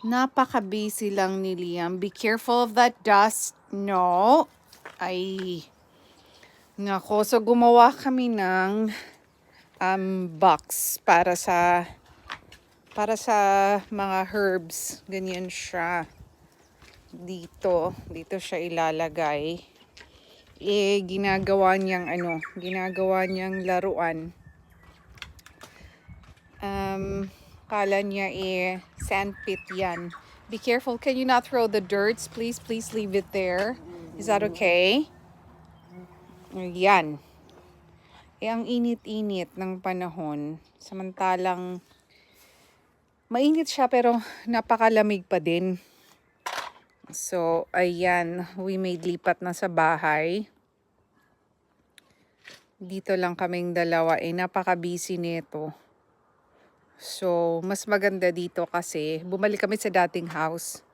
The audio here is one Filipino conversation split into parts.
Napaka-busy lang ni Liam. Be careful of that dust. No. Ay. Nako, so gumawa kami ng box para sa mga herbs. Ganyan siya. Dito siya ilalagay. Ginagawa niyang laruan. Kala niya sandpit yan. Be careful, can you not throw the dirts? Please leave it there. Is that okay? Yan. Ang init-init ng panahon. Samantalang mainit siya pero napakalamig pa din. So, ayan. We made lipat na sa bahay. Dito lang kaming dalawa. Napaka-busy nito. So, mas maganda dito kasi bumalik kami sa dating house.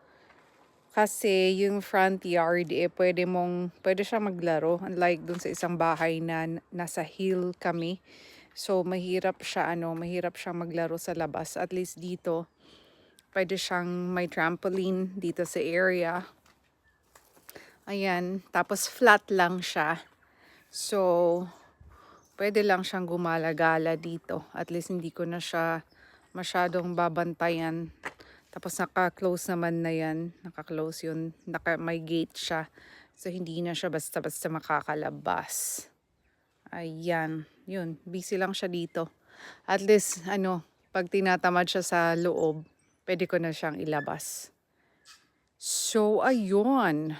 Kasi yung front yard, pwede siya maglaro. Unlike dun sa isang bahay na nasa hill kami. So, mahirap siya maglaro sa labas. At least dito, pwede siyang may trampoline dito sa area. Ayan, tapos flat lang siya. So, pwede lang siyang gumala-gala dito. At least hindi ko na siya masyadong babantayan. Tapos naka-close naman na yan. Naka-close yun. May gate siya. So, hindi na siya basta-basta makakalabas. Ayan. Yun. Busy lang siya dito. At least, pag tinatamad siya sa loob, pwede ko na siyang ilabas. So, ayun.